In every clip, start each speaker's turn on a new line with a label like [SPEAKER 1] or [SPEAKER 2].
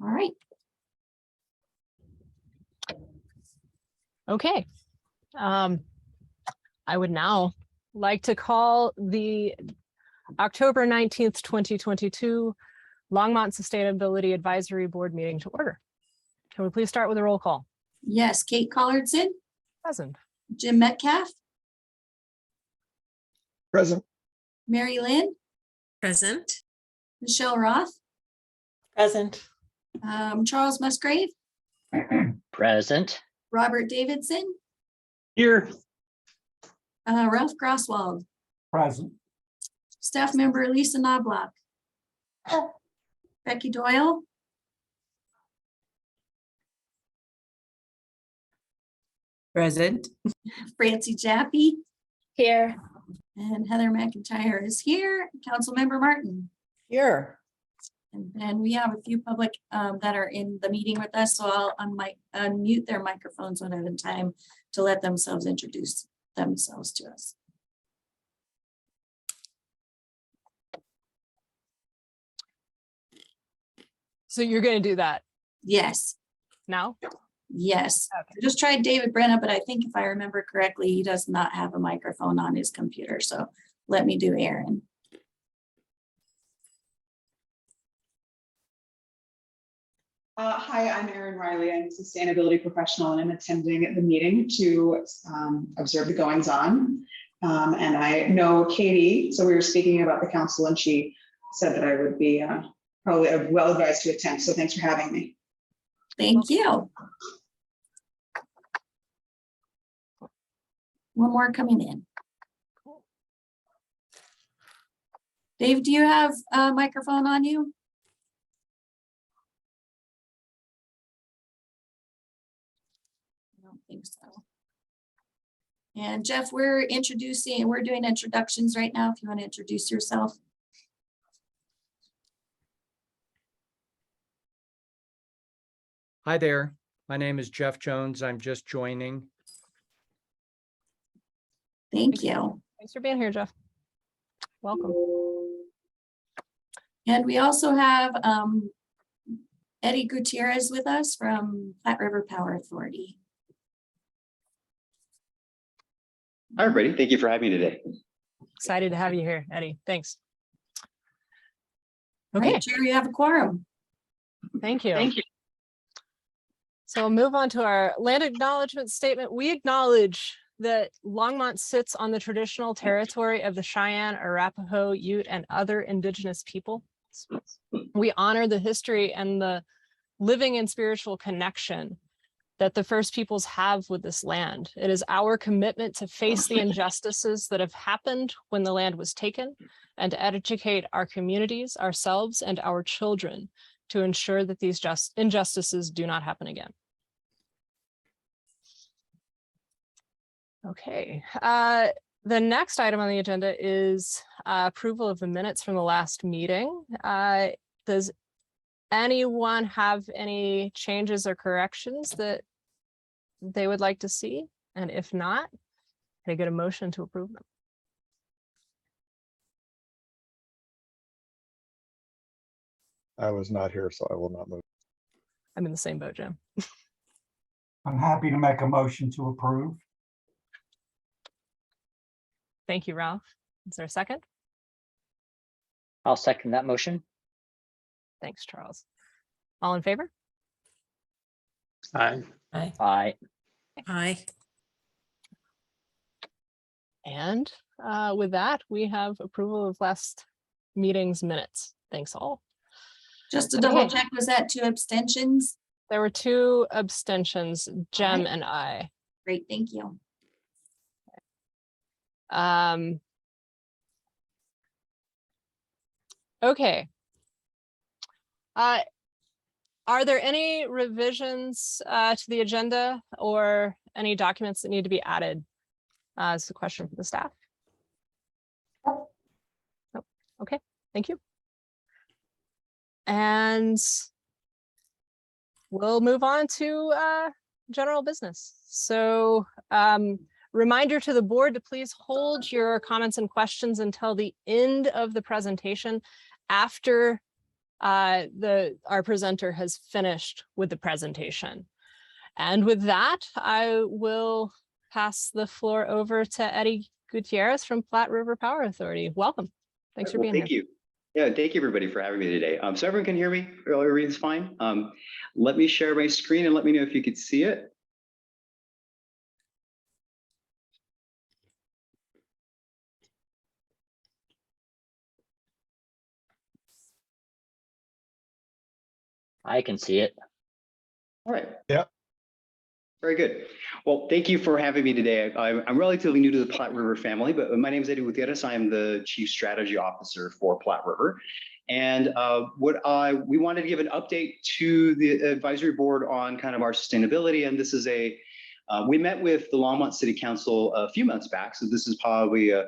[SPEAKER 1] All right.
[SPEAKER 2] Okay. I would now like to call the October 19th, 2022 Longmont Sustainability Advisory Board meeting to order. Can we please start with a roll call?
[SPEAKER 1] Yes, Kate Collardson,
[SPEAKER 2] Present.
[SPEAKER 1] Jim Metcalf,
[SPEAKER 3] Present.
[SPEAKER 1] Mary Lynn,
[SPEAKER 4] Present.
[SPEAKER 1] Michelle Roth,
[SPEAKER 4] Present.
[SPEAKER 1] Charles Musgrave,
[SPEAKER 5] Present.
[SPEAKER 1] Robert Davidson,
[SPEAKER 3] Here.
[SPEAKER 1] Ralph Grosswald,
[SPEAKER 3] Present.
[SPEAKER 1] staff member Lisa Knobloch, Becky Doyle,
[SPEAKER 4] Present.
[SPEAKER 1] Francie Jaffe,
[SPEAKER 4] Here.
[SPEAKER 1] and Heather McIntyre is here. Councilmember Martin.
[SPEAKER 4] Here.
[SPEAKER 1] And then we have a few public that are in the meeting with us, so I'll unmute their microphones when I have time to let themselves introduce themselves to us.
[SPEAKER 2] So you're going to do that
[SPEAKER 1] Yes,
[SPEAKER 2] now?
[SPEAKER 1] yes.
[SPEAKER 2] Okay.
[SPEAKER 1] I just tried David Brenna, but I think if I remember correctly, he does not have a microphone on his computer. So let me do Aaron.
[SPEAKER 6] Hi, I'm Erin Riley. I'm a sustainability professional and I'm attending the meeting to observe the goings on. And I know Katie, so we were speaking about the council and she said that I would be probably well advised to attend. So thanks for having me.
[SPEAKER 1] Thank you. One more coming in. Dave, do you have a microphone on you? I don't think so. And Jeff, we're doing introductions right now. If you want to introduce yourself.
[SPEAKER 7] Hi there, my name is Jeff Jones. I'm just joining.
[SPEAKER 1] Thank you.
[SPEAKER 2] Thanks for being here, Jeff. Welcome.
[SPEAKER 1] And we also have Eddie Gutierrez with us from Platte River Power Authority.
[SPEAKER 5] Hi, everybody. Thank you for having me today.
[SPEAKER 2] Excited to have you here, Eddie. Thanks.
[SPEAKER 1] All
[SPEAKER 2] Okay,
[SPEAKER 1] right, Chair, you have a quorum.
[SPEAKER 2] thank you.
[SPEAKER 5] Thank you.
[SPEAKER 2] So we'll move on to our land acknowledgement statement. We acknowledge that Longmont sits on the traditional territory of the Cheyenne, Arapaho, Ute, and other indigenous people. We honor the history and the living and spiritual connection that the first peoples have with this land. It is our commitment to face the injustices that have happened when the land was taken and to educate our communities, ourselves, and our children to ensure that these injustices do not happen again. Okay, the next item on the agenda is approval of the minutes from the last meeting. Does anyone have any changes or corrections that they would like to see? And if not, can I get a motion to approve them?
[SPEAKER 3] I was not here, so I will not move.
[SPEAKER 2] I'm in the same boat, Jim.
[SPEAKER 8] I'm happy to make a motion to approve.
[SPEAKER 2] Thank you, Ralph. Is there a second?
[SPEAKER 5] I'll second that motion.
[SPEAKER 2] Thanks, Charles. All in favor?
[SPEAKER 5] Aye.
[SPEAKER 4] Aye.
[SPEAKER 5] Aye.
[SPEAKER 4] Aye.
[SPEAKER 2] And with that, we have approval of last meeting's minutes. Thanks all.
[SPEAKER 1] Just to double
[SPEAKER 2] Okay.
[SPEAKER 1] check, was that 2 abstentions?
[SPEAKER 2] There were 2 abstentions, Jem and I.
[SPEAKER 1] Great, thank you.
[SPEAKER 2] Okay. Are there any revisions to the agenda or any documents that need to be added? It's a question for the staff. Oh, okay, thank you. And we'll move on to general business. So reminder to the board to please hold your comments and questions until the end of the presentation. After our presenter has finished with the presentation. And with that, I will pass the floor over to Eddie Gutierrez from Platte River Power Authority. Welcome. Thanks for being here.
[SPEAKER 9] Thank you. Yeah, thank you everybody for having me today. So everyone can hear me? Everything's fine? Let me share my screen and let me know if you could see it.
[SPEAKER 5] I can see it.
[SPEAKER 9] All right.
[SPEAKER 3] Yep.
[SPEAKER 9] Very good. Well, thank you for having me today. I'm relatively new to the Platte River family, but my name is Eddie Gutierrez. I am the Chief Strategy Officer for Platte River. And we wanted to give an update to the advisory board on kind of our sustainability. And this is we met with the Longmont City Council a few months back. So this is probably a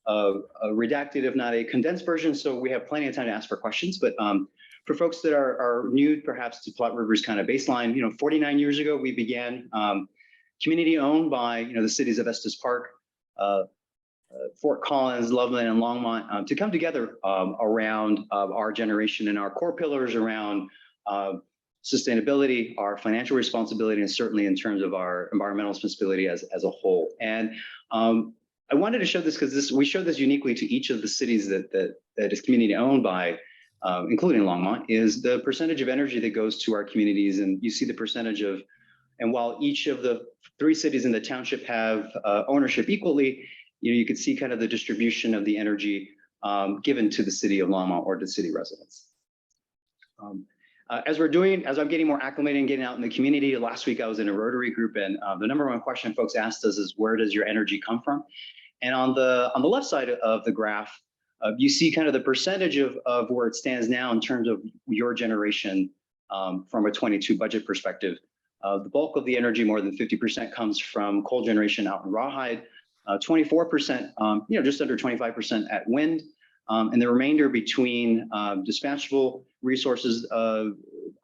[SPEAKER 9] redacted, if not a condensed version. So we have plenty of time to ask for questions. But for folks that are new, perhaps to Platte River's kind of baseline, 49 years ago, we began community owned by, the cities of Estes Park, Fort Collins, Loveland, and Longmont to come together around our generation and our core pillars around sustainability, our financial responsibility, and certainly in terms of our environmental responsibility as a whole. And I wanted to show this because we show this uniquely to each of the cities that is community owned by, including Longmont, is the percentage of energy that goes to our communities. And you see the percentage of, and while each of the 3 cities in the township have ownership equally, you can see kind of the distribution of the energy given to the city of Longmont or to city residents. As I'm getting more acclimated and getting out in the community, last week I was in a Rotary group, and the number one question folks asked us is, where does your energy come from? And on the left side of the graph, you see kind of the percentage of where it stands now in terms of your generation from a 22 budget perspective. The bulk of the energy, more than 50%, comes from coal generation out in Rawhide, 24%, just under 25% at wind, and the remainder between dispatchable resources,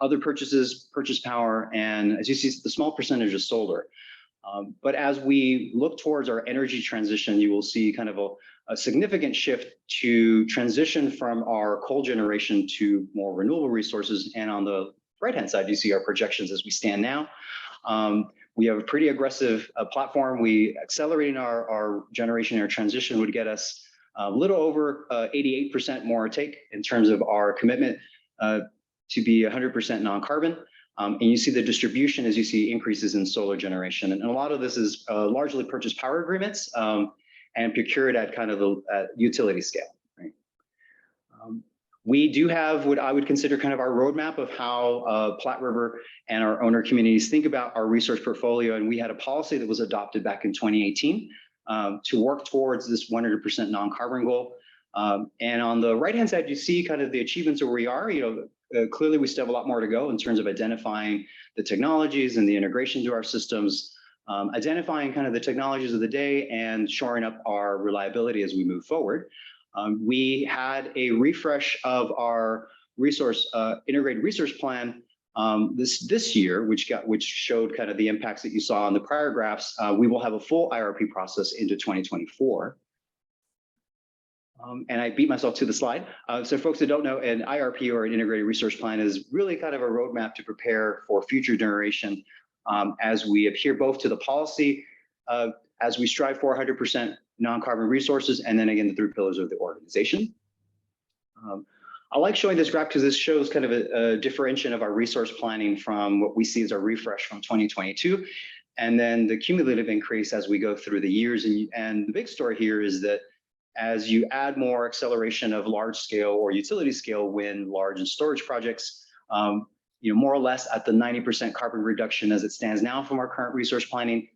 [SPEAKER 9] other purchases, purchase power, and as you see, the small percentage of solar. But as we look towards our energy transition, you will see kind of a significant shift to transition from our coal generation to more renewable resources. And on the right-hand side, you see our projections as we stand now. We have a pretty aggressive platform. Accelerating our generation and our transition would get us a little over 88% more take in terms of our commitment to be 100% non-carbon. And you see the distribution as you see increases in solar generation. And a lot of this is largely purchase power agreements and procured at kind of the utility scale. Right? We do have what I would consider kind of our roadmap of how Platte River and our owner communities think about our resource portfolio. And we had a policy that was adopted back in 2018 to work towards this 100% non-carbon goal. And on the right-hand side, you see kind of the achievements of where we are. Clearly, we still have a lot more to go in terms of identifying the technologies and the integration to our systems, identifying kind of the technologies of the day and shoring up our reliability as we move forward. We had a refresh of our integrated resource plan this year, which showed kind of the impacts that you saw on the prior graphs. We will have a full IRP process into 2024. And I beat myself to the slide. So folks that don't know, an IRP or an integrated resource plan is really kind of a roadmap to prepare for future generation as we adhere both to the policy, as we strive for 100% non-carbon resources, and then again, the 3 pillars of the organization. I like showing this graph because this shows kind of a differentiation of our resource planning from what we see as our refresh from 2022, and then the cumulative increase as we go through the years. And the big story here is that as you add more acceleration of large scale or utility scale wind, large and storage projects, more or less at the 90% carbon reduction as it stands now from our current resource planning.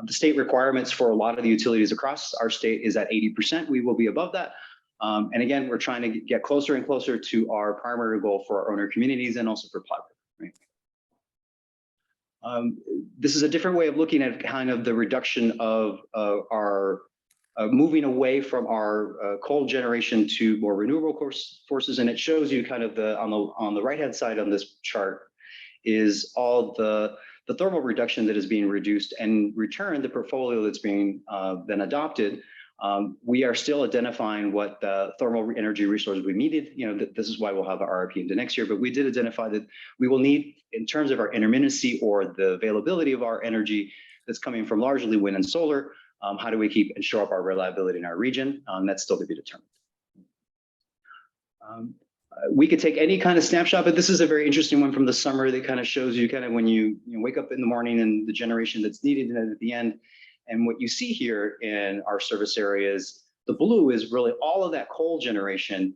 [SPEAKER 9] The state requirements for a lot of the utilities across our state is at 80%. We will be above that. And again, we're trying to get closer and closer to our primary goal for our owner communities and also for Platte River, right? This is a different way of looking at kind of the reduction of our moving away from our coal generation to more renewable sources, and it shows you kind of on the right-hand side on this chart is all the thermal reduction that is being reduced, and in return the portfolio that's being then adopted We are still identifying what the thermal energy resources we needed. This is why we'll have our RRP into next year, but we did identify that we will need, in terms of our intermittency or the availability of our energy that's coming from largely wind and solar, how do we keep and shore up our reliability in our region? That's still to be determined. We could take any kind of snapshot, but this is a very interesting one from the summer that kind of shows you kind of when you wake up in the morning and the generation that's needed, and then at the end. And what you see here in our service areas, the blue is really all of that coal generation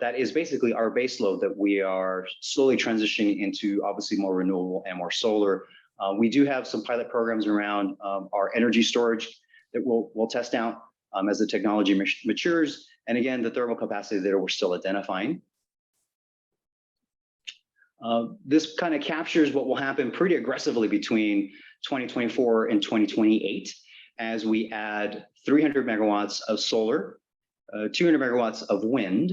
[SPEAKER 9] that is basically our base load that we are slowly transitioning into, obviously more renewable and more solar. We do have some pilot programs around our energy storage that we'll test out as the technology matures. And again, the thermal capacity there we're still identifying. This kind of captures what will happen pretty aggressively between 2024 and 2028 as we add 300 megawatts of solar, 200 megawatts of wind,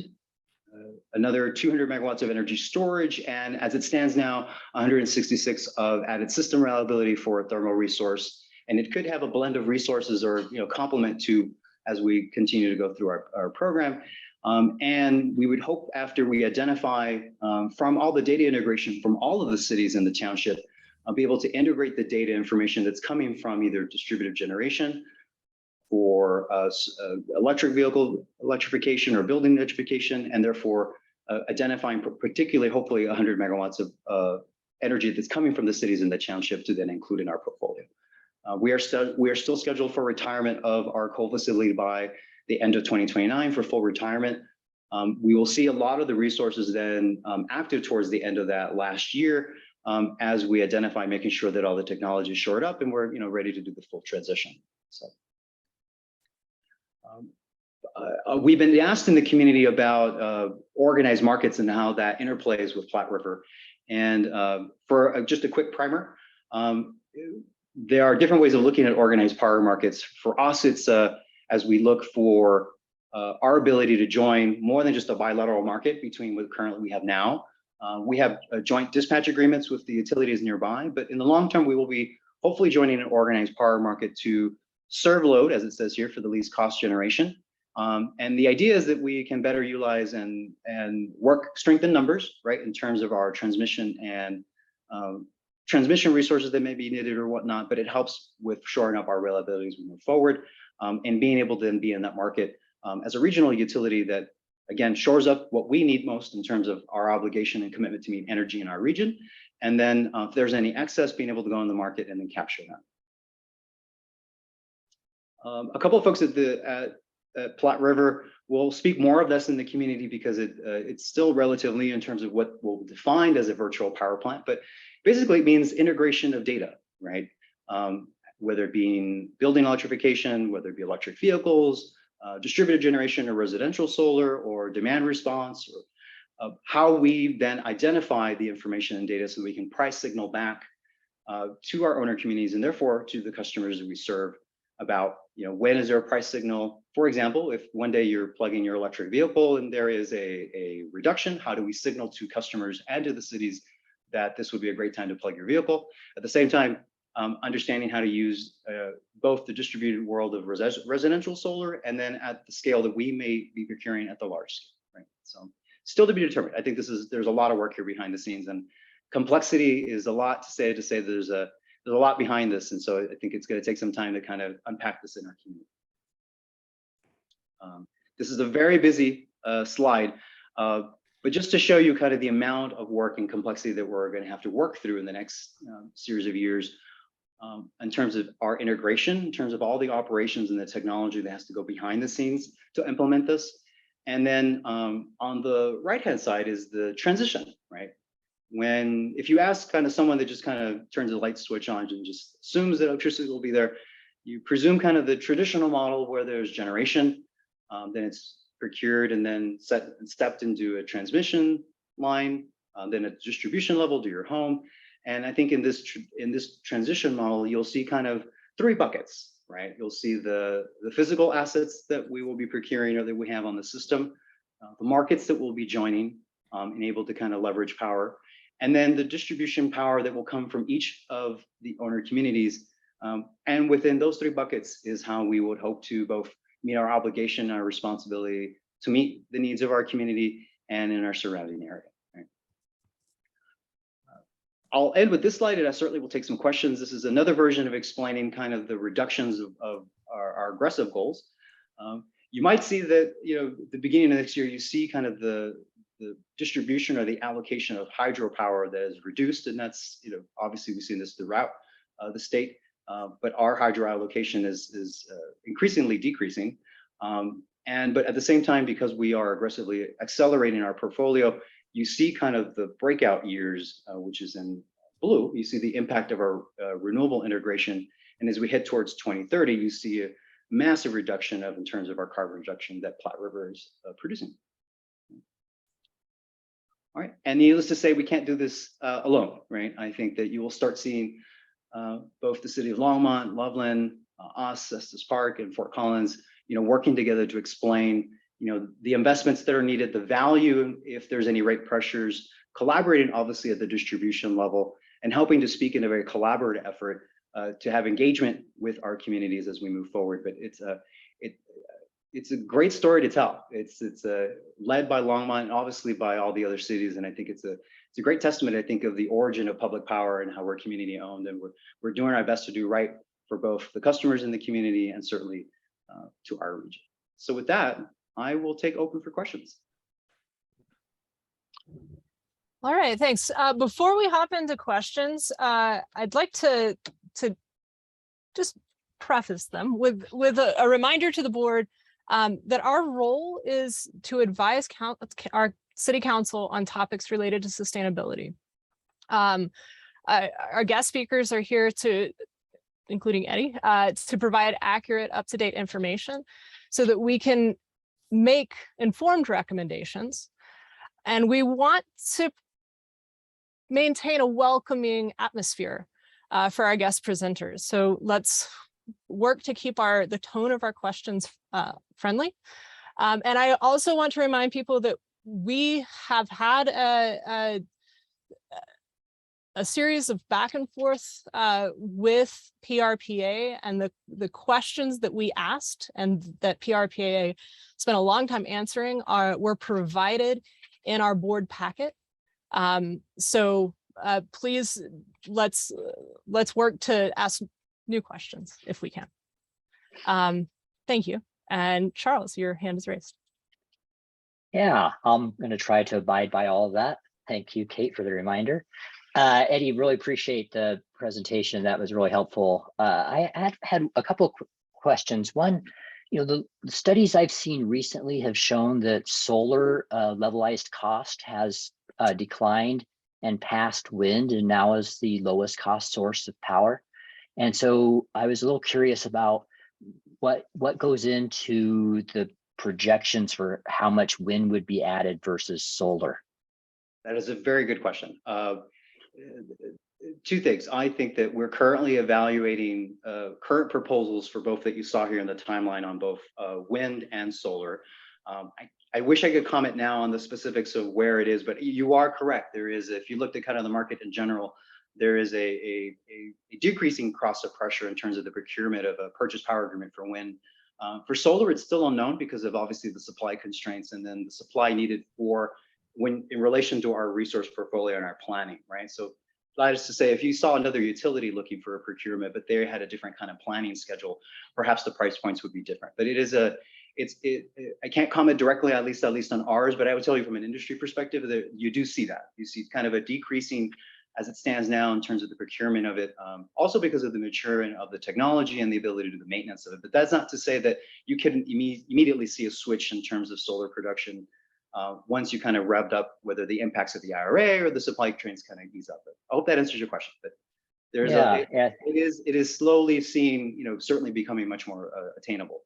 [SPEAKER 9] another 200 megawatts of energy storage, and as it stands now, 166 of added system reliability for a thermal resource. And it could have a blend of resources or complement to as we continue to go through our program. And we would hope after we identify from all the data integration from all of the cities in the township, be able to integrate the data information that's coming from either distributed generation or electric vehicle electrification or building electrification, and therefore identifying particularly, hopefully 100 megawatts of energy that's coming from the cities in the township to then include in our portfolio. We are still scheduled for retirement of our coal facility by the end of 2029 for full retirement. We will see a lot of the resources then active towards the end of that last year as we identify making sure that all the technology is shored up and we're ready to do the full transition. So we've been asked in the community about organized markets and how that interplays with Platte River. And for just a quick primer, there are different ways of looking at organized power markets. For us, it's as we look for our ability to join more than just a bilateral market between what currently we have now. We have joint dispatch agreements with the utilities nearby, but in the long term, we will be hopefully joining an organized power market to serve load, as it says here, for the least cost generation. And the idea is that we can better utilize and strengthen numbers, right, in terms of our transmission and transmission resources that may be needed or whatnot, but it helps with shoring up our reliability as we move forward and being able to then be in that market as a regional utility that, again, shores up what we need most in terms of our obligation and commitment to meet energy in our region. And then if there's any excess, being able to go in the market and then capture that. A couple of folks at Platte River will speak more of this in the community because it's still relatively new in terms of what we'll define as a virtual power plant, but basically it means integration of data, right? Whether it be building electrification, whether it be electric vehicles, distributed generation or residential solar or demand response, or how we then identify the information and data so we can price signal back to our owner communities and therefore to the customers that we serve about, when is there a price signal? For example, if one day you're plugging your electric vehicle and there is a reduction, how do we signal to customers and to the cities that this would be a great time to plug your vehicle? At the same time, understanding how to use both the distributed world of residential solar and then at the scale that we may be procuring at the large scale, right? So still to be determined. I think there's a lot of work here behind the scenes, and complexity is a lot to say there's a lot behind this. And so I think it's going to take some time to kind of unpack this in our community. This is a very busy slide, but just to show you kind of the amount of work and complexity that we're going to have to work through in the next series of years in terms of our integration, in terms of all the operations and the technology that has to go behind the scenes to implement this. And then on the right-hand side is the transition, right? If you ask kind of someone that just kind of turns the light switch on and just assumes that electricity will be there, you presume kind of the traditional model where there's generation, then it's procured and then stepped into a transmission line, then a distribution level to your home. And I think in this transition model, you'll see kind of three buckets, right? You'll see the physical assets that we will be procuring or that we have on the system, the markets that we'll be joining and able to kind of leverage power, and then the distribution power that will come from each of the owner communities. And within those three buckets is how we would hope to both meet our obligation, our responsibility to meet the needs of our community and in our surrounding area. Right? I'll end with this slide, and I certainly will take some questions. This is another version of explaining kind of the reductions of our aggressive goals. You might see that, the beginning of next year, you see kind of the distribution or the allocation of hydropower that is reduced, and that's, obviously we've seen this throughout the state, but our hydro allocation is increasingly decreasing. But at the same time, because we are aggressively accelerating our portfolio, you see kind of the breakout years, which is in blue. You see the impact of our renewable integration, and as we head towards 2030, you see a massive reduction in terms of our carbon reduction that Platte River is producing. All right, and needless to say, we can't do this alone, right? I think that you will start seeing both the city of Longmont, Loveland, us, Estes Park, and Fort Collins, working together to explain, the investments that are needed, the value, if there's any rate pressures, collaborating obviously at the distribution level, and helping to speak in a very collaborative effort to have engagement with our communities as we move forward. But it's a great story to tell. It's led by Longmont and obviously by all the other cities, and I think it's a great testament, I think, of the origin of public power and how we're community owned, and we're doing our best to do right for both the customers in the community and certainly to our region. So with that, I will take open for questions.
[SPEAKER 2] All right, thanks. Before we hop into questions, I'd like to just preface them with a reminder to the board that our role is to advise our city council on topics related to sustainability. Our guest speakers are here including Eddie, to provide accurate, up-to-date information so that we can make informed recommendations. And we want to maintain a welcoming atmosphere for our guest presenters. So let's work to keep the tone of our questions friendly. And I also want to remind people that we have had a series of back and forth with PRPA, and the questions that we asked and that PRPA spent a long time answering were provided in our board packet. So please, let's work to ask new questions if we can. Thank you. And Charles, your hand is raised.
[SPEAKER 5] Yeah, I'm going to try to abide by all of that. Thank you, Kate, for the reminder. Eddie, really appreciate the presentation. That was really helpful. I had a couple of questions. One, the studies I've seen recently have shown that solar levelized cost has declined and passed wind, and now is the lowest cost source of power. And so I was a little curious about what goes into the projections for how much wind would be added versus solar.
[SPEAKER 9] That is a very good question. Two things. I think that we're currently evaluating current proposals for both that you saw here in the timeline on both wind and solar. I wish I could comment now on the specifics of where it is, but you are correct. There is, if you looked at kind of the market in general, there is a decreasing cost of pressure in terms of the procurement of a purchase power agreement for wind. For solar, it's still unknown because of obviously the supply constraints and then the supply needed for when in relation to our resource portfolio and our planning, right? So that is to say, if you saw another utility looking for a procurement, but they had a different kind of planning schedule, perhaps the price points would be different. But I can't comment directly, at least on ours, but I would tell you from an industry perspective that you do see that. You see kind of a decreasing as it stands now in terms of the procurement of it, also because of the maturing of the technology and the ability to do the maintenance of it. But that's not to say that you can immediately see a switch in terms of solar production once you kind of revved up, whether the impacts of the IRA or the supply chains kind of ease up. But I hope that answers your question. But there's it is slowly seeing, certainly becoming much more attainable.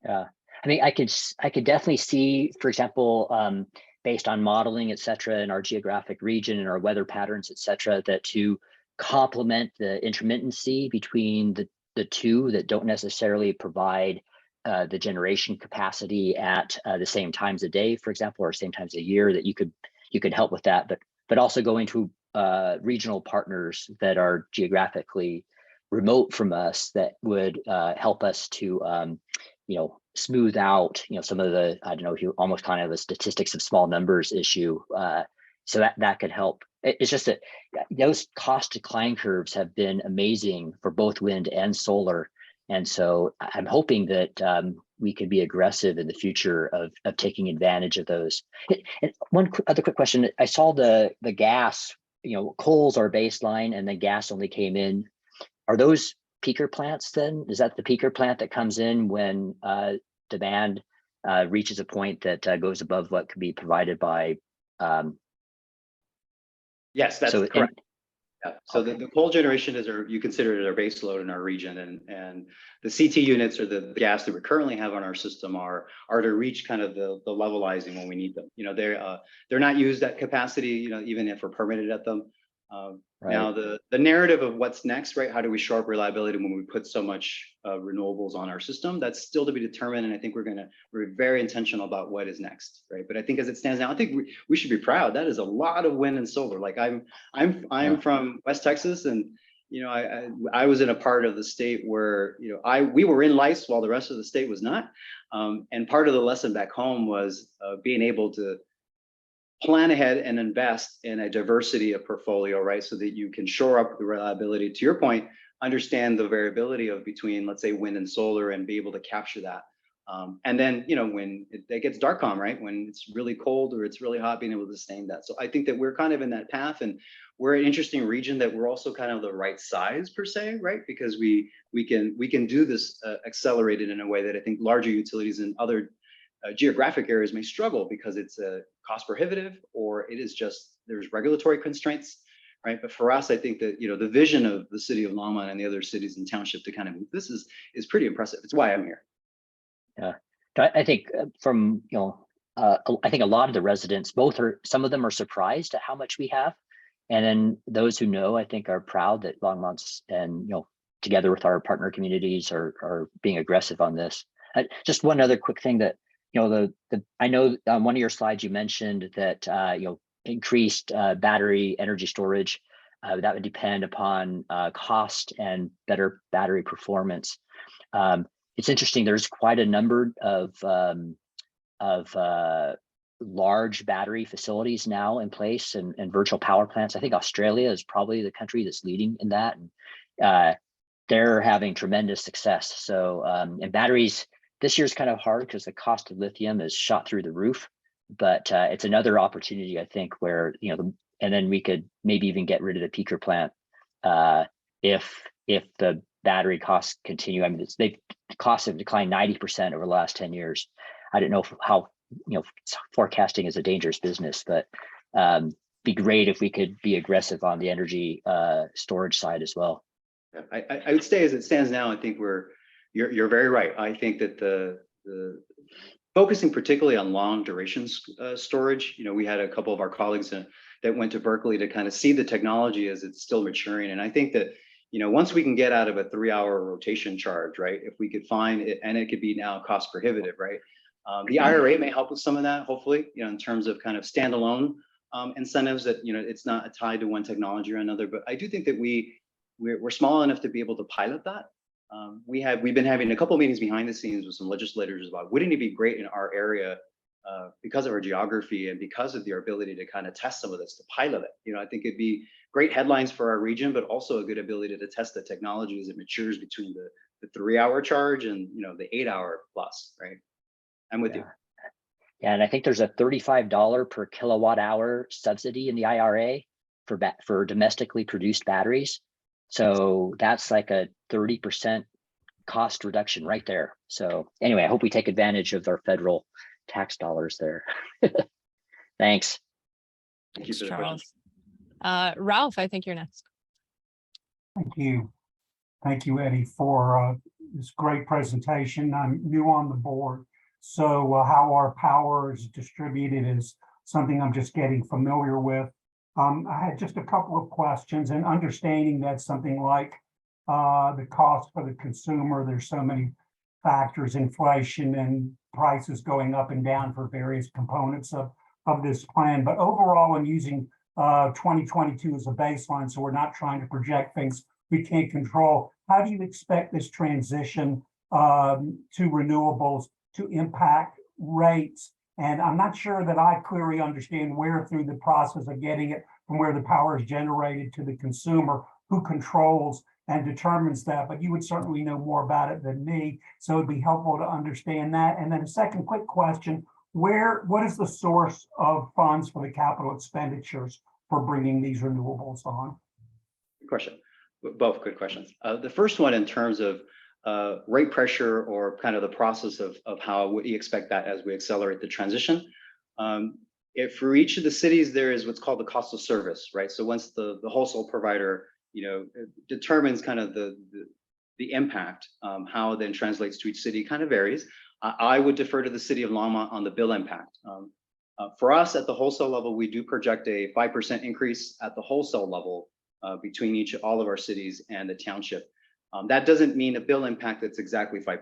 [SPEAKER 5] Yeah, I mean, I could definitely see, for example, based on modeling, et cetera, in our geographic region and our weather patterns, et cetera, that to complement the intermittency between the two that don't necessarily provide the generation capacity at the same times a day, for example, or same times a year, that you could help with that, but also going to regional partners that are geographically remote from us that would help us to smooth out, some of the, I don't know, if you almost kind of a statistics of small numbers issue. So that could help. It's just that those cost decline curves have been amazing for both wind and solar. And so I'm hoping that we could be aggressive in the future of taking advantage of those. And one other quick question. I saw the gas, coals are baseline and then gas only came in. Are those peaker plants then? Is that the peaker plant that comes in when demand reaches a point that goes above what could be provided by?
[SPEAKER 9] Yes, that's
[SPEAKER 5] so
[SPEAKER 9] correct. Yeah. So
[SPEAKER 5] Okay.
[SPEAKER 9] the coal generation you consider it our base load in our region, and the CT units or the gas that we currently have on our system are to reach kind of the levelizing when we need them. They're not used at capacity, even if we're permitted at them.
[SPEAKER 5] Right.
[SPEAKER 9] Now the narrative of what's next, right? How do we shore up reliability when we put so much renewables on our system? That's still to be determined, and I think we're very intentional about what is next, right? But I think as it stands now, I think we should be proud. That is a lot of wind and solar. Like I'm from West Texas, and I was in a part of the state where we were in lice while the rest of the state was not, and part of the lesson back home was being able to plan ahead and invest in a diversity of portfolio, right? So that you can shore up the reliability. To your point, understand the variability of between, let's say, wind and solar, and be able to capture that. And then, when it gets dark on, right? When it's really cold or it's really hot, being able to sustain that. So I think that we're kind of in that path, and we're an interesting region that we're also kind of the right size per se, right? Because we can do this accelerated in a way that I think larger utilities and other geographic areas may struggle because it's cost prohibitive, or it is just there's regulatory constraints, right? But for us, I think that the vision of the city of Longmont and the other cities and township to kind of move this is pretty impressive. It's why I'm here.
[SPEAKER 5] Yeah, I think from I think a lot of the residents, some of them are surprised at how much we have, and then those who know, I think, are proud that Longmont's and together with our partner communities are being aggressive on this. Just one other quick thing that. I know on one of your slides you mentioned that increased battery energy storage that would depend upon cost and better battery performance. It's interesting. There's quite a number of large battery facilities now in place and virtual power plants. I think Australia is probably the country that's leading in that, and they're having tremendous success. So and batteries. This year's kind of hard because the cost of lithium is shot through the roof, but it's another opportunity, I think, where and then we could maybe even get rid of the peaker plant if the battery costs continue. I mean, the costs have declined 90% over the last 10 years. I don't know how forecasting is a dangerous business, but be great if we could be aggressive on the energy storage side as well.
[SPEAKER 9] I would say, as it stands now, I think you're very right. I think that the focusing particularly on long duration storage, we had a couple of our colleagues that went to Berkeley to kind of see the technology as it's still maturing. And I think that, once we can get out of a 3-hour rotation charge, right? If we could find it, and it could be now cost prohibitive, right? The IRA may help with some of that, hopefully, in terms of kind of standalone incentives that, it's not tied to one technology or another. But I do think that we're small enough to be able to pilot that. We've been having a couple of meetings behind the scenes with some legislators about wouldn't it be great in our area because of our geography and because of their ability to kind of test some of this, to pilot it. I think it'd be great headlines for our region, but also a good ability to test the technology as it matures between the 3-hour charge and the 8-hour plus, right? I'm with you.
[SPEAKER 5] Yeah, and I think there's a $35 per kilowatt hour subsidy in the IRA for domestically produced batteries. So that's like a 30% cost reduction right there. So anyway, I hope we take advantage of our federal tax dollars there. Thanks.
[SPEAKER 9] Thank you
[SPEAKER 2] Thanks,
[SPEAKER 9] for the
[SPEAKER 2] Charles.
[SPEAKER 9] question.
[SPEAKER 2] Ralph, I think you're next.
[SPEAKER 8] Thank you. Thank you, Eddie, for this great presentation. I'm new on the board, so how our power is distributed is something I'm just getting familiar with. I had just a couple of questions, and understanding that something like the cost for the consumer, there's so many factors, inflation and prices going up and down for various components of this plan. But overall, I'm using 2022 as a baseline, so we're not trying to project things we can't control. How do you expect this transition to renewables to impact rates. And I'm not sure that I clearly understand where through the process of getting it from where the power is generated to the consumer, who controls and determines that, but you would certainly know more about it than me. So it'd be helpful to understand that. And then a second quick question, what is the source of funds for the capital expenditures for bringing these renewables on?
[SPEAKER 9] Good question. Both good questions. The first one in terms of rate pressure or kind of the process of how we expect that as we accelerate the transition. If for each of the cities, there is what's called the cost of service, right? So once the wholesale provider, determines kind of the impact, how it then translates to each city kind of varies. I would defer to the city of Longmont on the bill impact. For us at the wholesale level, we do project a 5% increase at the wholesale level between all of our cities and the township. That doesn't mean a bill impact that's exactly 5%,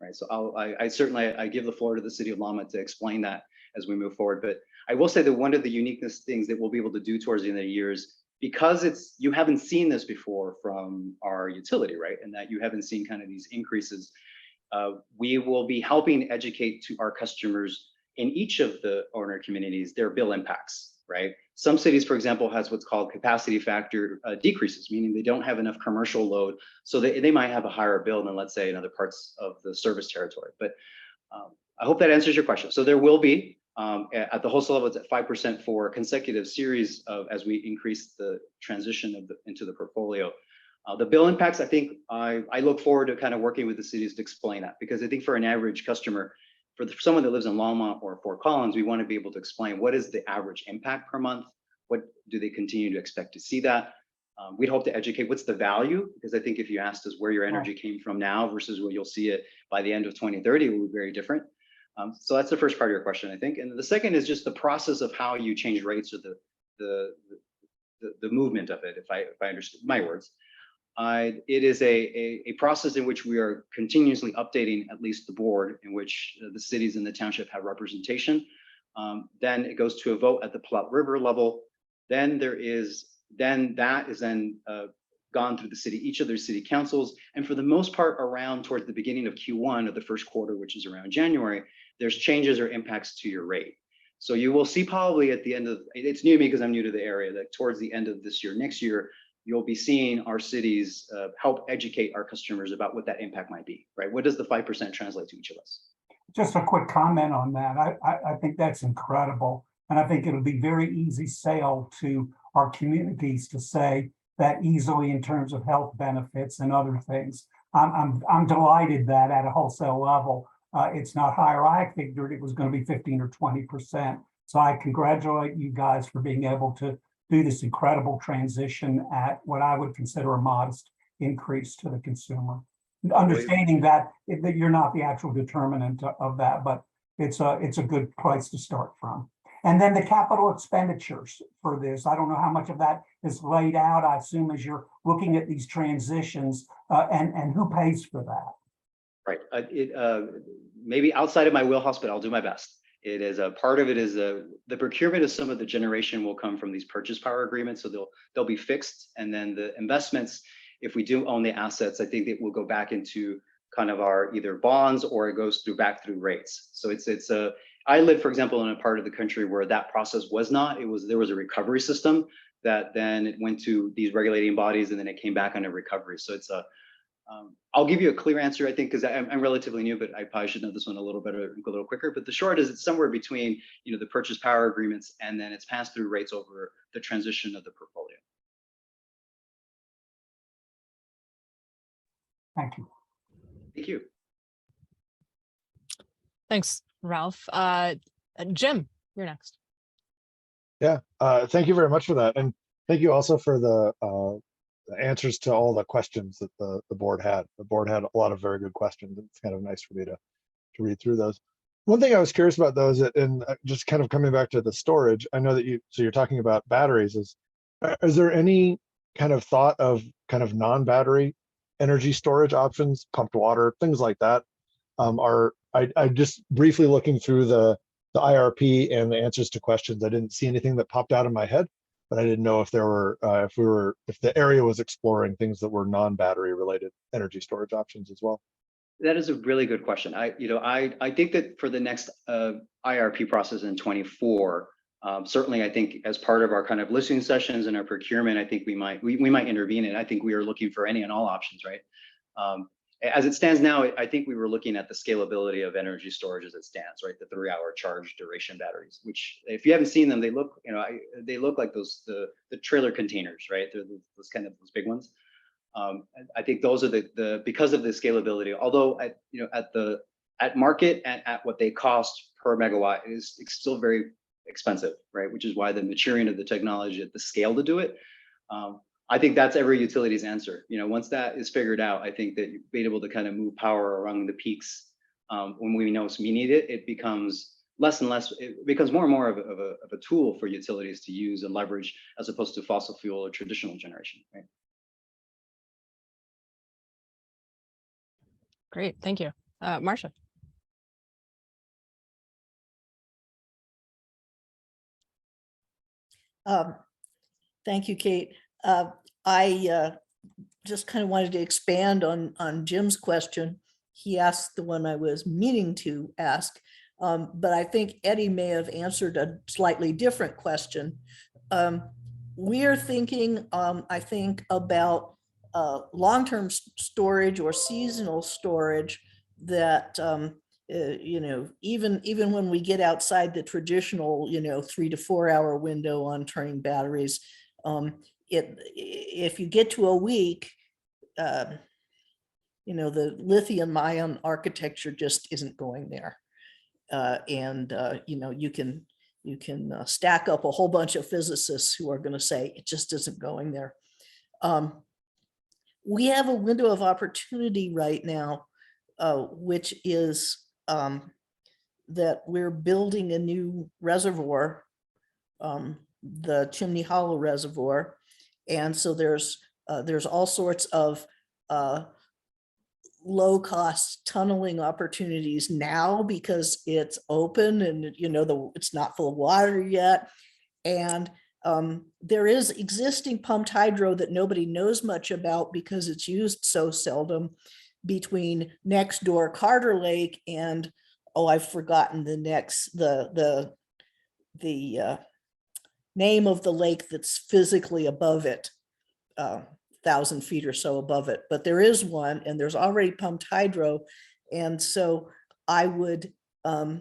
[SPEAKER 9] right? So I certainly give the floor to the city of Longmont to explain that as we move forward. But I will say that one of the uniqueness things that we'll be able to do towards the end of the year is, because you haven't seen this before from our utility, right? And that you haven't seen kind of these increases. We will be helping educate to our customers in each of the owner communities their bill impacts, right? Some cities, for example, has what's called capacity factor decreases, meaning they don't have enough commercial load. So they might have a higher bill than, let's say, in other parts of the service territory. But I hope that answers your question. So there will be, at the wholesale level, it's at 5% for a consecutive series of, as we increase the transition into the portfolio. The bill impacts, I think I look forward to kind of working with the cities to explain that, because I think for an average customer, for someone that lives in Longmont or Fort Collins, we want to be able to explain what is the average impact per month? What do they continue to expect to see that? We'd hope to educate what's the value, because I think if you asked us where your energy came from now versus where you'll see it by the end of 2030, it will be very different. So that's the first part of your question, I think. And the second is just the process of how you change rates, or the movement of it, if I understood my words. It is a process in which we are continuously updating at least the board, in which the cities and the township have representation. Then it goes to a vote at the Platte River level. Then that is gone through each of their city councils. And for the most part, around towards the beginning of Q1 of the first quarter, which is around January, there's changes or impacts to your rate. So you will see probably at the end of, it's new to me because I'm new to the area, that towards the end of this year, next year, you'll be seeing our cities help educate our customers about what that impact might be, right? What does the 5% translate to each of us?
[SPEAKER 8] Just a quick comment on that. I think that's incredible. And I think it'll be very easy sale to our communities to say that easily in terms of health benefits and other things. I'm delighted that at a wholesale level, it's not higher. I figured it was going to be 15 or 20%. So I congratulate you guys for being able to do this incredible transition at what I would consider a modest increase to the consumer. Understanding that you're not the actual determinant of that, but it's a good place to start from. And then the capital expenditures for this, I don't know how much of that is laid out, I assume, as you're looking at these transitions, and who pays for that?
[SPEAKER 9] Right. Maybe outside of my wheelhouse, but I'll do my best. It is a part of it is the procurement of some of the generation will come from these purchase power agreements. So they'll be fixed. And then the investments, if we do own the assets, I think it will go back into kind of our either bonds, or it goes back through rates. So I live, for example, in a part of the country where that process was not. There was a recovery system that then it went to these regulating bodies, and then it came back on a recovery. So I'll give you a clear answer, I think, because I'm relatively new, but I probably should know this one a little better, a little quicker. But the short is, it's somewhere between the purchase power agreements, and then it's passed through rates over the transition of the portfolio.
[SPEAKER 8] Thank you.
[SPEAKER 9] Thank you.
[SPEAKER 2] Thanks, Ralph. Jim, you're next.
[SPEAKER 3] Yeah, thank you very much for that. And thank you also for the answers to all the questions that the board had. The board had a lot of very good questions. It's kind of nice for me to read through those. One thing I was curious about, though, is that, and just kind of coming back to the storage, I know that you're talking about batteries. Is there any kind of thought of kind of non-battery energy storage options, pumped water, things like that? I just briefly looking through the IRP and the answers to questions, I didn't see anything that popped out of my head, but I didn't know if there were, if the area was exploring things that were non-battery related energy storage options as well.
[SPEAKER 9] That is a really good question. I think that for the next IRP process in 24, certainly I think as part of our kind of listening sessions and our procurement, I think we might intervene, and I think we are looking for any and all options, right? As it stands now, I think we were looking at the scalability of energy storage as it stands, right? The 3-hour charge duration batteries, which if you haven't seen them, they look, they look like the trailer containers, right? They're those big ones. I think those are because of the scalability, although at market and at what they cost per megawatt is still very expensive, right? Which is why the maturing of the technology at the scale to do it. I think that's every utility's answer. Once that is figured out, I think that being able to kind of move power around the peaks when we know we need it, it becomes less and less, it becomes more and more of a tool for utilities to use and leverage as opposed to fossil fuel or traditional generation, right?
[SPEAKER 2] Great, thank you. Marcia.
[SPEAKER 10] Thank you, Kate. I just kind of wanted to expand on Jim's question. He asked the one I was meaning to ask, but I think Eddie may have answered a slightly different question. We are thinking, I think, about long-term storage or seasonal storage that even when we get outside the traditional 3 to 4 hour window on turning batteries, if you get to a week, the lithium ion architecture just isn't going there, you can stack up a whole bunch of physicists who are going to say it just isn't going there. We have a window of opportunity right now, which is that we're building a new reservoir, the Chimney Hollow Reservoir. And so there's all sorts of low-cost tunneling opportunities now because it's open and it's not full of water yet. And there is existing pumped hydro that nobody knows much about because it's used so seldom between next door Carter Lake and, I've forgotten the name of the lake that's physically above it, 1,000 feet or so above it. But there is one, and there's already pumped hydro. And so I would love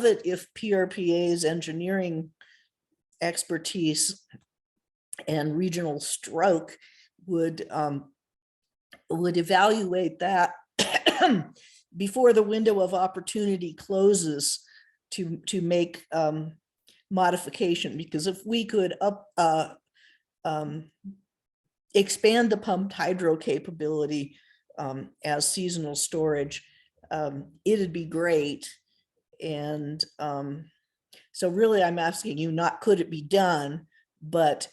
[SPEAKER 10] it if PRPA's engineering expertise and regional stroke would evaluate that before the window of opportunity closes to make modification. Because if we could expand the pumped hydro capability as seasonal storage, it'd be great. And so really I'm asking you, not could it be done, but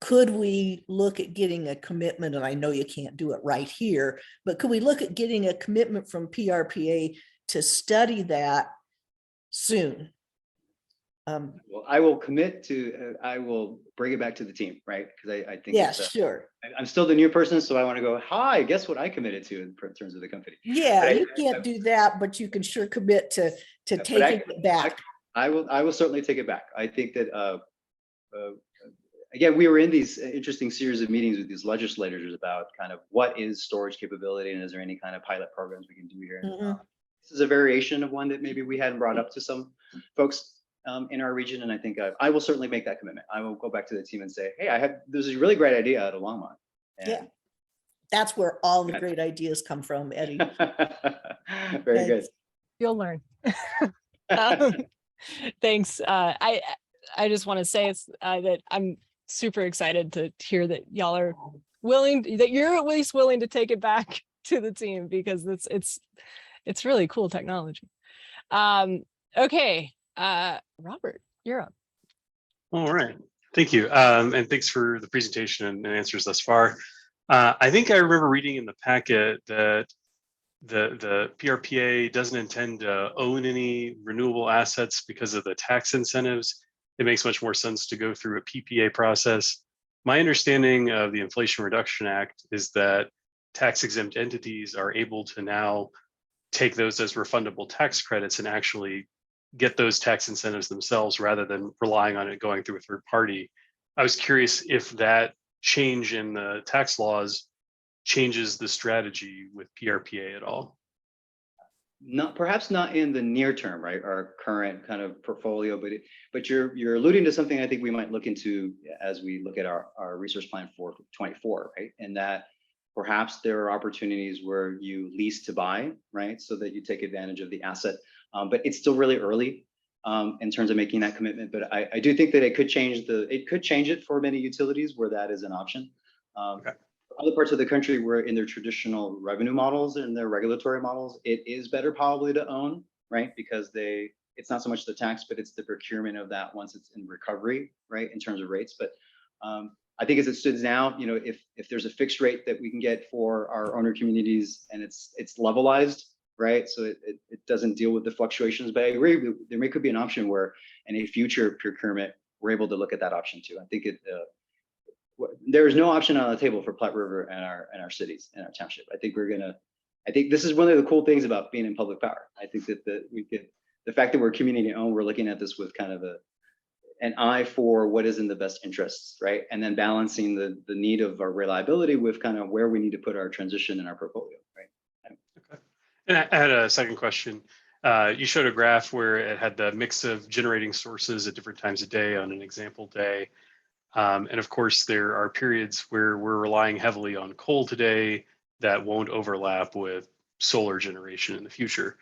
[SPEAKER 10] could we look at getting a commitment? And I know you can't do it right here, but could we look at getting a commitment from PRPA to study that soon?
[SPEAKER 9] Well, I will commit to, I will bring it back to the team, right? Because I think
[SPEAKER 10] Yes, sure.
[SPEAKER 9] I'm still the new person, so I want to go, hi, guess what I committed to in terms of the company.
[SPEAKER 10] Yeah, you can't do that, but you can sure commit to taking it back.
[SPEAKER 9] I will certainly take it back. I think that again, we were in these interesting series of meetings with these legislators about kind of what is storage capability and is there any kind of pilot programs we can do here. This is a variation of one that maybe we hadn't brought up to some folks in our region, and I think I will certainly make that commitment. I will go back to the team and say, hey, there's a really great idea out of Longmont.
[SPEAKER 10] Yeah, that's where all the great ideas come from, Eddie.
[SPEAKER 9] Very good.
[SPEAKER 2] You'll learn. Thanks. I just want to say that I'm super excited to hear that y'all are that you're at least willing to take it back to the team, because it's really cool technology. Okay, Robert, you're up.
[SPEAKER 11] All right, thank you. And thanks for the presentation and answers thus far. I think I remember reading in the packet that the PRPA doesn't intend to own any renewable assets because of the tax incentives. It makes much more sense to go through a PPA process. My understanding of the Inflation Reduction Act is that tax exempt entities are able to now take those as refundable tax credits and actually get those tax incentives themselves rather than relying on it going through a third party. I was curious if that change in the tax laws changes the strategy with PRPA at all.
[SPEAKER 9] Not, perhaps not in the near term, right? Our current kind of portfolio, but you're alluding to something I think we might look into as we look at our resource plan for 24, right? And that perhaps there are opportunities where you lease to buy, right? So that you take advantage of the asset. But it's still really early in terms of making that commitment. But I do think that it could change it for many utilities where that is an option.
[SPEAKER 11] Okay.
[SPEAKER 9] Other parts of the country where in their traditional revenue models and their regulatory models, it is better probably to own, right? Because it's not so much the tax, but it's the procurement of that once it's in recovery, right? In terms of rates. But I think as it stands now, you know, if there's a fixed rate that we can get for our owner communities and it's levelized, right? So it doesn't deal with the fluctuations, but I agree, there could be an option where in a future procurement, we're able to look at that option too. I think there is no option on the table for Platte River and our cities and our township. I think this is one of the cool things about being in public power. I think that the fact that we're community owned, we're looking at this with kind of an eye for what is in the best interests, right? And then balancing the need of our reliability with kind of where we need to put our transition in our portfolio, right?
[SPEAKER 11] Okay. And I had a second question. You showed a graph where it had the mix of generating sources at different times of day on an example day. And of course, there are periods where we're relying heavily on coal today that won't overlap with solar generation in the future.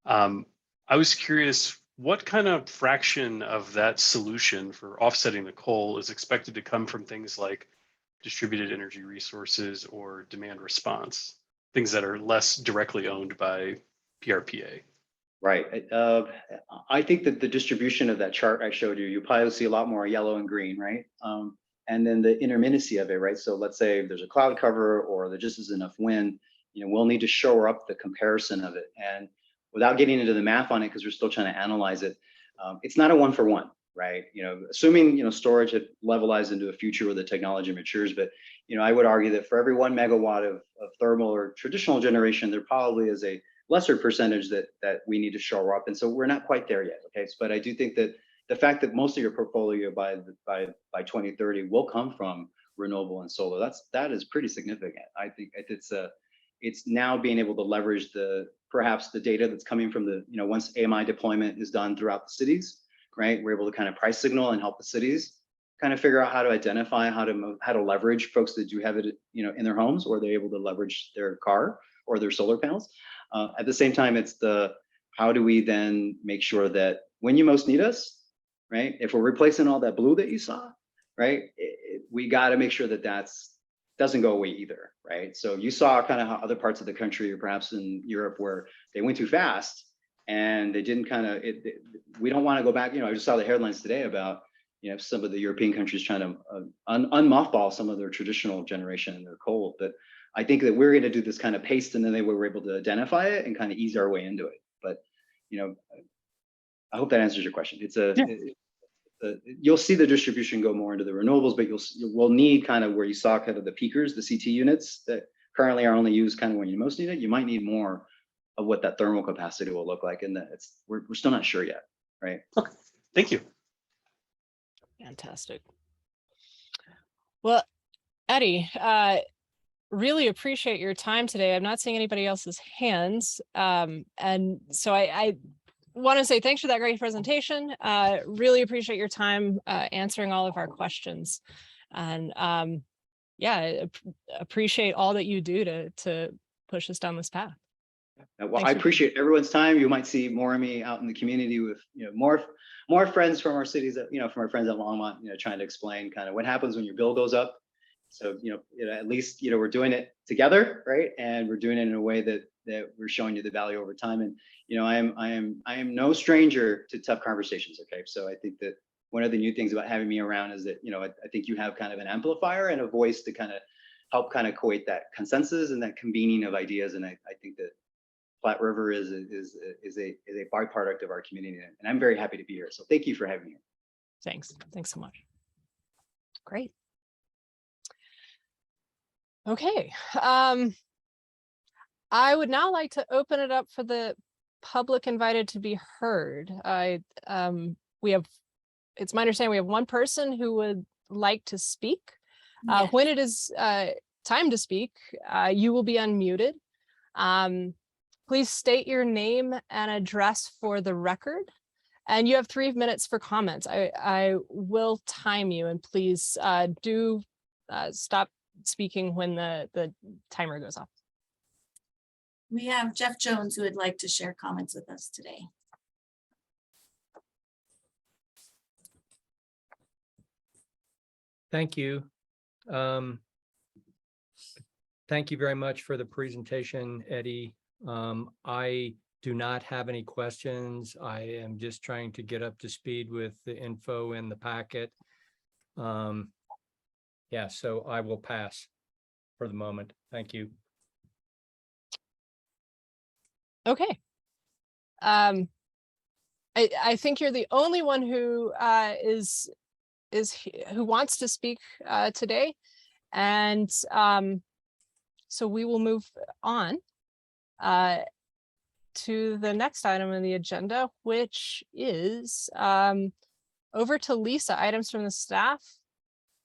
[SPEAKER 11] I was curious, what kind of fraction of that solution for offsetting the coal is expected to come from things like distributed energy resources or demand response, things that are less directly owned by PRPA?
[SPEAKER 9] Right. I think that the distribution of that chart I showed you probably see a lot more yellow and green, right? And then the intermittency of it, right? So let's say there's a cloud cover or there just isn't enough wind, you know, we'll need to shore up the comparison of it. And without getting into the math on it, because we're still trying to analyze it, it's not a 1-for-1, right? You know, assuming, you know, storage had levelized into a future where the technology matures, but, you know, I would argue that for every 1 megawatt of thermal or traditional generation, there probably is a lesser percentage that we need to shore up. And so we're not quite there yet. Okay. But I do think that the fact that most of your portfolio by 2030 will come from renewable and solar, that is pretty significant. I think it's now being able to leverage perhaps the data that's coming from the, you know, once AMI deployment is done throughout the cities, right? We're able to kind of price signal and help the cities kind of figure out how to identify how to leverage folks that do have it, you know, in their homes, or they're able to leverage their car or their solar panels. At the same time, it's how do we then make sure that when you most need us, right? If we're replacing all that blue that you saw, right? We got to make sure that doesn't go away either, right? So you saw kind of how other parts of the country, or perhaps in Europe, where they went too fast and they didn't we don't want to go back. You know, I just saw the headlines today about, you know, some of the European countries trying to unmothball some of their traditional generation and their coal. But I think that we're going to do this kind of paced, and then they were able to identify it and kind of ease our way into it. But, you know, I hope that answers your question. You'll see the distribution go more into the renewables, but we'll need kind of where you saw kind of the peakers, the CT units that currently are only used kind of when you most need it. You might need more of what that thermal capacity will look like, and that we're still not sure yet, right?
[SPEAKER 11] Okay, thank you.
[SPEAKER 2] Fantastic. Well, Eddie, really appreciate your time today. I'm not seeing anybody else's hands. And so I want to say thanks for that great presentation. Really appreciate your time answering all of our questions. And yeah, appreciate all that you do to push us down this path.
[SPEAKER 9] Well, I appreciate everyone's time. You might see more of me out in the community with, you know, more friends from our cities, that, you know, from our friends at Longmont, you know, trying to explain kind of what happens when your bill goes up. So, you know, at least, you know, we're doing it together, right? And we're doing it in a way that we're showing you the value over time. And, you know, I am no stranger to tough conversations. Okay. So I think that one of the new things about having me around is that, you know, I think you have kind of an amplifier and a voice to kind of help kind of create that consensus and that convening of ideas. And I think that Platte River is a byproduct of our community, and I'm very happy to be here. So thank you for having me.
[SPEAKER 2] Thanks so much. Great. Okay. I would now like to open it up for the public invited to be heard. We have, it's my understanding we have one person who would like to speak.
[SPEAKER 1] Yes.
[SPEAKER 2] When it is time to speak, you will be unmuted. Please state your name and address for the record. And you have 3 minutes for comments. I will time you, and please do stop speaking when the timer goes off.
[SPEAKER 1] We have Jeff Jones who would like to share comments with us today.
[SPEAKER 7] Thank you. Thank you very much for the presentation, Eddie. I do not have any questions. I am just trying to get up to speed with the info in the packet. Yeah, so I will pass for the moment. Thank you.
[SPEAKER 2] Okay. I think you're the only one who who wants to speak today, and so we will move on to the next item on the agenda, which is over to Lisa. Items from the staff.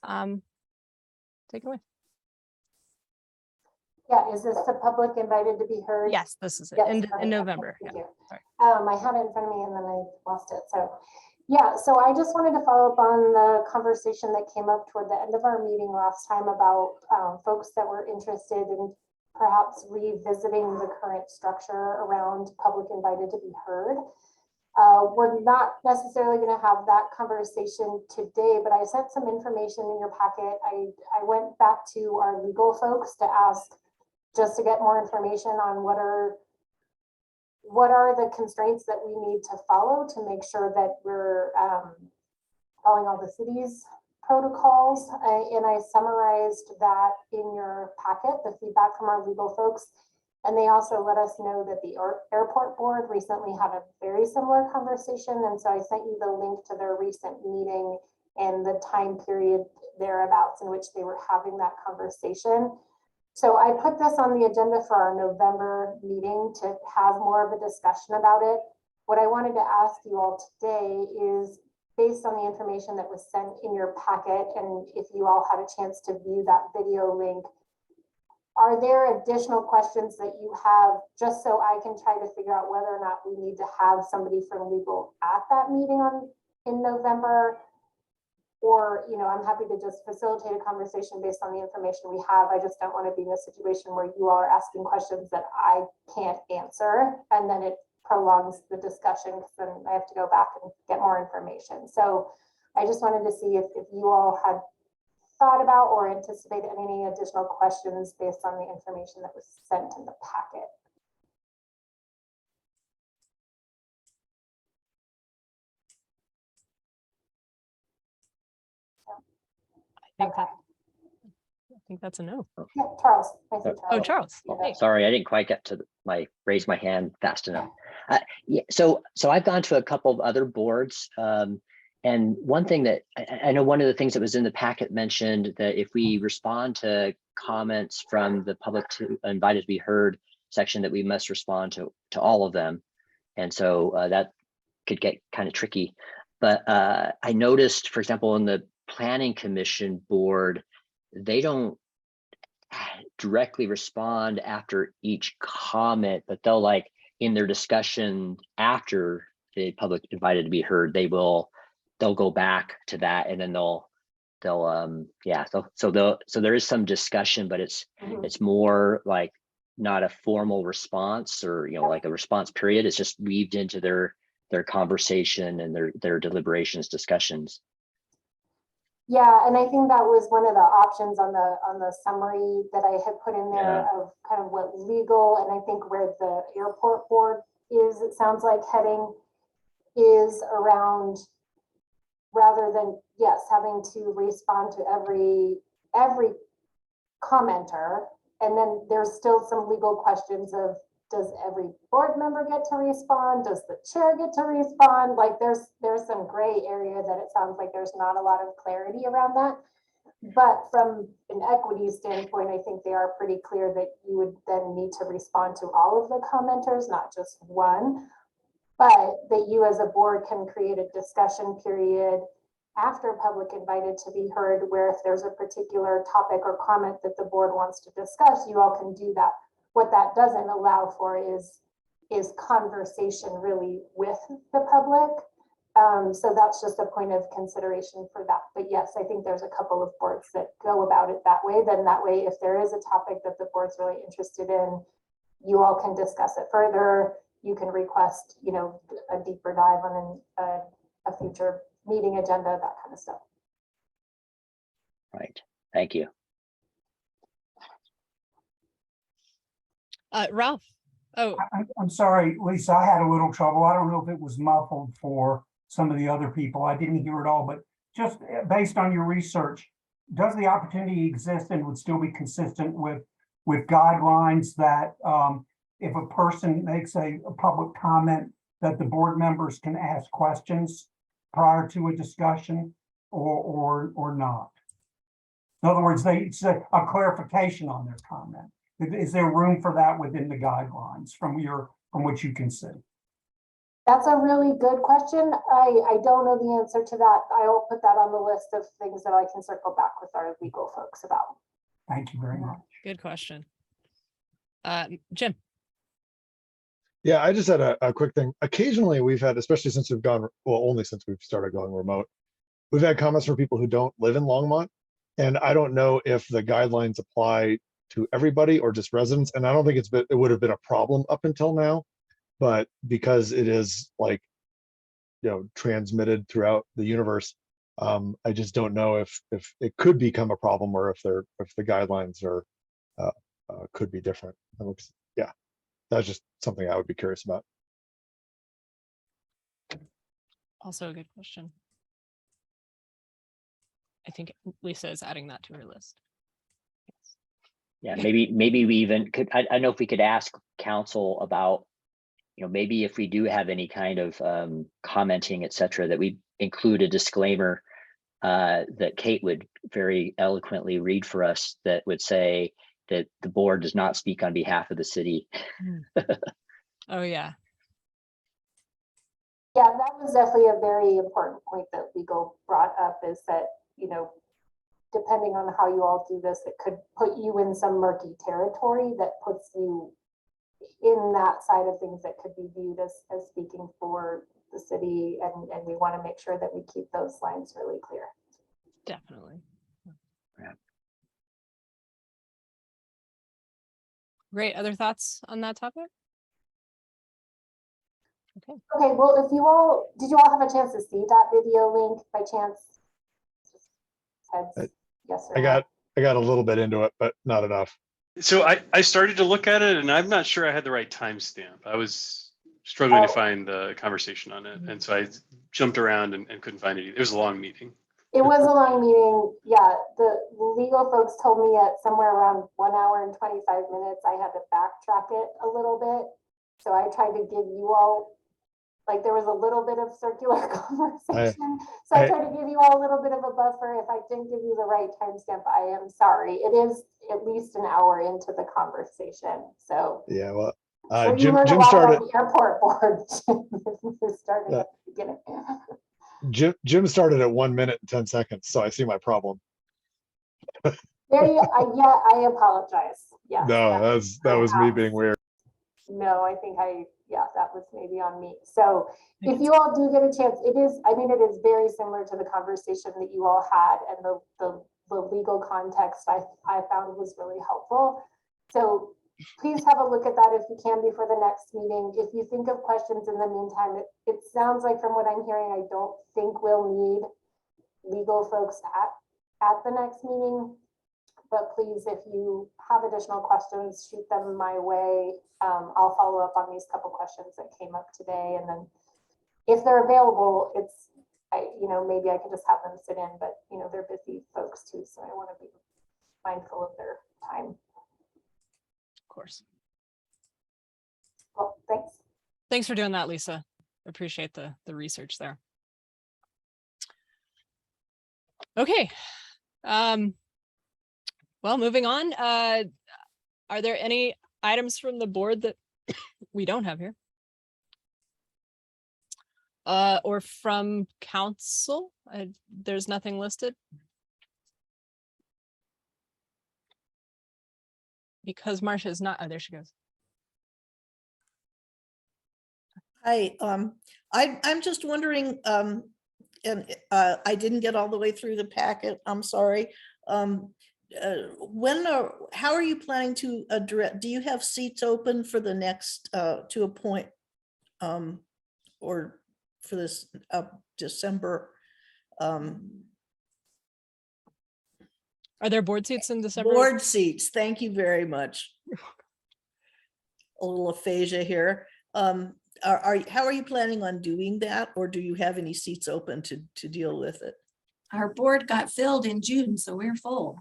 [SPEAKER 2] Take it away.
[SPEAKER 12] Yeah, is this the public invited to be heard?
[SPEAKER 2] Yes, this is it.
[SPEAKER 12] Yes,
[SPEAKER 2] In
[SPEAKER 12] perfect.
[SPEAKER 2] November.
[SPEAKER 12] Thank
[SPEAKER 2] Yeah.
[SPEAKER 12] you.
[SPEAKER 2] Sorry.
[SPEAKER 12] I had it in front of me and then I lost it. So yeah, so I just wanted to follow up on the conversation that came up toward the end of our meeting last time about folks that were interested in perhaps revisiting the current structure around public invited to be heard. We're not necessarily going to have that conversation today, but I sent some information in your packet. I went back to our legal folks to ask just to get more information on what are the constraints that we need to follow to make sure that we're following all the city's protocols. And I summarized that in your packet, the feedback from our legal folks. And they also let us know that the airport board recently had a very similar conversation. And so I sent you the link to their recent meeting and the time period thereabouts in which they were having that conversation. So I put this on the agenda for our November meeting to have more of a discussion about it. What I wanted to ask you all today is, based on the information that was sent in your packet, and if you all had a chance to view that video link, are there additional questions that you have, just so I can try to figure out whether or not we need to have somebody from legal at that meeting in November? Or, you know, I'm happy to just facilitate a conversation based on the information we have. I just don't want to be in a situation where you all are asking questions that I can't answer, and then it prolongs the discussion because then I have to go back and get more information. So I just wanted to see if you all had thought about or anticipated any additional questions based on the information that was sent in the packet.
[SPEAKER 2] I think that's a no.
[SPEAKER 12] Yeah, Charles. I see Charles.
[SPEAKER 2] Oh, Charles.
[SPEAKER 12] Yeah.
[SPEAKER 5] Sorry, I didn't quite get to raise my hand fast enough. Yeah, so I've gone to a couple of other boards. And one thing that I know, one of the things that was in the packet mentioned that if we respond to comments from the public to invited to be heard section, that we must respond to all of them. And so that could get kind of tricky. But I noticed, for example, in the Planning Commission board, they don't directly respond after each comment, but they'll, like, in their discussion after the public invited to be heard, they'll go back to that, and then so there is some discussion, but it's more like not a formal response, or, you know, like a response period. It's just weaved into their conversation and their deliberations, discussions.
[SPEAKER 12] Yeah, and I think that was one of the options on the summary that I had put in there of kind of what legal, and I think where the airport board is, it sounds like heading is around, rather than, yes, having to respond to every commenter. And then there's still some legal questions of, does every board member get to respond? Does the chair get to respond? Like there's some gray area that it sounds like there's not a lot of clarity around that. But from an equity standpoint, I think they are pretty clear that you would then need to respond to all of the commenters, not just one. But that you as a board can create a discussion period after public invited to be heard, where if there's a particular topic or comment that the board wants to discuss, you all can do that. What that doesn't allow for is conversation really with the public. So that's just a point of consideration for that. But yes, I think there's a couple of boards that go about it that way. Then that way, if there is a topic that the board's really interested in, you all can discuss it further. You can request, you know, a deeper dive on a future meeting agenda, that kind of stuff.
[SPEAKER 5] Right. Thank you.
[SPEAKER 2] Ralph. Oh,
[SPEAKER 8] I'm sorry, Lisa, I had a little trouble. I don't know if it was muffled for some of the other people. I didn't hear it all, but just based on your research, does the opportunity exist and would still be consistent with guidelines that if a person makes a public comment, that the board members can ask questions prior to a discussion or not? In other words, it's a clarification on their comment. Is there room for that within the guidelines from what you can see?
[SPEAKER 12] That's a really good question. I don't know the answer to that. I'll put that on the list of things that I can circle back with our legal folks about.
[SPEAKER 8] Thank you very much.
[SPEAKER 2] good question. Jim.
[SPEAKER 3] Yeah, I just had a quick thing. Occasionally we've had, especially since we've gone, well, only since we've started going remote, we've had comments from people who don't live in Longmont. And I don't know if the guidelines apply to everybody or just residents. And I don't think it would have been a problem up until now, but because it is like, transmitted throughout the universe, I just don't know if it could become a problem or if the guidelines are could be different. Yeah, that's just something I would be curious about.
[SPEAKER 2] Also a good question. I think Lisa is adding that to her list. Yes.
[SPEAKER 5] Yeah, maybe we even could, I don't know if we could ask council about, maybe if we do have any kind of commenting, et cetera, that we include a disclaimer that Kate would very eloquently read for us that would say that the board does not speak on behalf of the city.
[SPEAKER 2] Oh, yeah.
[SPEAKER 12] Yeah, that was definitely a very important point that legal brought up, is that, depending on how you all do this, it could put you in some murky territory that puts you in that side of things that could be viewed as speaking for the city. And we want to make sure that we keep those lines really clear.
[SPEAKER 2] Definitely.
[SPEAKER 5] Yeah.
[SPEAKER 2] Great. Other thoughts on that topic? Okay.
[SPEAKER 12] Okay, well, did you all have a chance to see that video link by chance? Yes or no?
[SPEAKER 3] I got a little bit into it, but not enough.
[SPEAKER 11] So I started to look at it and I'm not sure I had the right timestamp. I was struggling to find the conversation on it. And so I jumped around and couldn't find it. It was a long meeting.
[SPEAKER 12] It was a long meeting. Yeah, the legal folks told me at somewhere around 1 hour and 25 minutes, I had to backtrack it a little bit. So I tried to give you all, like, there was a little bit of circular conversation. So I tried to give you all a little bit of a buffer. If I didn't give you the right timestamp, I am sorry. It is at least an hour into the conversation. So
[SPEAKER 3] yeah, well,
[SPEAKER 12] so
[SPEAKER 3] Jim
[SPEAKER 12] started the airport board. Started at the beginning.
[SPEAKER 3] Jim started at 1 minute and 10 seconds, so I see my problem.
[SPEAKER 12] I apologize. Yes.
[SPEAKER 3] No, that was me being weird.
[SPEAKER 12] No, I think that was maybe on me. So if you all do get a chance, it is very similar to the conversation that you all had, and the legal context I found was really helpful. So please have a look at that if you can before the next meeting. If you think of questions in the meantime, it sounds like from what I'm hearing, I don't think we'll need legal folks at the next meeting. But please, if you have additional questions, shoot them my way. I'll follow up on these couple questions that came up today. And then if they're available, maybe I could just have them sit in, but they're busy folks too. So I want to be mindful of their time.
[SPEAKER 2] Of course.
[SPEAKER 12] Well, thanks.
[SPEAKER 2] Thanks for doing that, Lisa. Appreciate the research there. Okay. Well, moving on, are there any items from the board that we don't have here? Or from council? There's nothing listed. Because Marcia is not, oh, there she goes.
[SPEAKER 10] Hi, I'm just wondering, and I didn't get all the way through the packet, I'm sorry. How are you planning to address, do you have seats open for the next, to appoint, or for this December?
[SPEAKER 2] Are there board seats in December?
[SPEAKER 10] Board seats, thank you very much. A little aphasia here. How are you planning on doing that, or do you have any seats open to deal with it?
[SPEAKER 1] Our board got filled in June, so we're full.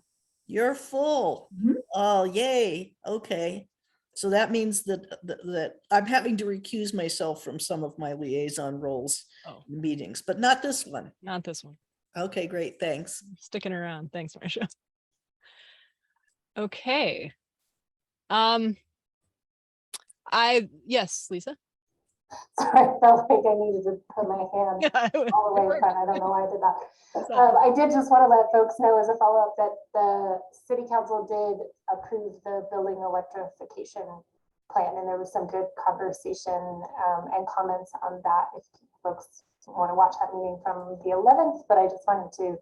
[SPEAKER 10] You're full.
[SPEAKER 1] Mhm.
[SPEAKER 10] Oh, yay. Okay. So that means that I'm having to recuse myself from some of my liaison roles in meetings, but not this one.
[SPEAKER 2] Not this one.
[SPEAKER 10] Okay, great. Thanks.
[SPEAKER 2] Sticking around. Thanks, Marcia. Okay. Yes, Lisa.
[SPEAKER 12] Sorry, I felt like I needed to put my hand all the way in front. I don't know why I did that. I did just want to let folks know as a follow-up that the city council did approve the building electrification plan, and there was some good conversation and comments on that if folks want to watch that meeting from the 11th. But I just wanted to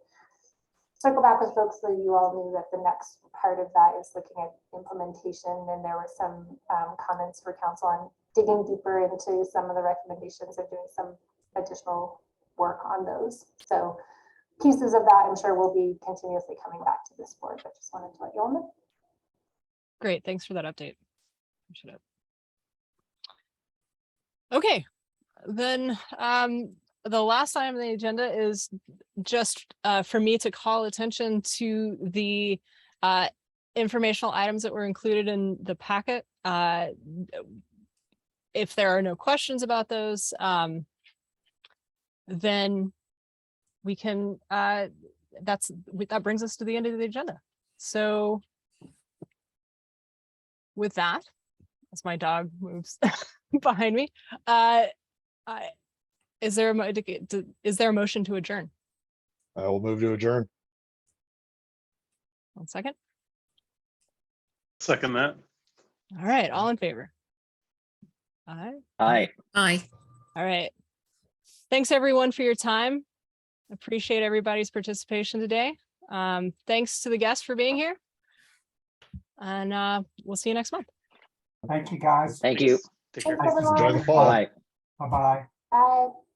[SPEAKER 12] circle back with folks so you all knew that the next part of that is looking at implementation, and there were some comments for council on digging deeper into some of the recommendations of doing some additional work on those. So pieces of that, I'm sure, will be continuously coming back to this board, but just wanted to let you all know.
[SPEAKER 2] Great, thanks for that update. Okay, then the last item on the agenda is just for me to call attention to the informational items that were included in the packet. If there are no questions about those, then we can, that brings us to the end of the agenda. So with that, as my dog moves behind me, is there a motion to adjourn?
[SPEAKER 3] I will move to adjourn.
[SPEAKER 2] 1 second.
[SPEAKER 11] Second that.
[SPEAKER 2] All right, all in favor? Aye.
[SPEAKER 5] Aye.
[SPEAKER 4] Aye.
[SPEAKER 2] All right. Thanks everyone for your time. Appreciate everybody's participation today. Thanks to the guests for being here. And we'll see you next month.
[SPEAKER 8] Thank you, guys.
[SPEAKER 5] Thank you.
[SPEAKER 11] Take care.
[SPEAKER 12] Thanks, everyone.
[SPEAKER 3] Enjoy the fall.
[SPEAKER 5] Bye.
[SPEAKER 8] Bye-bye.
[SPEAKER 12] Bye.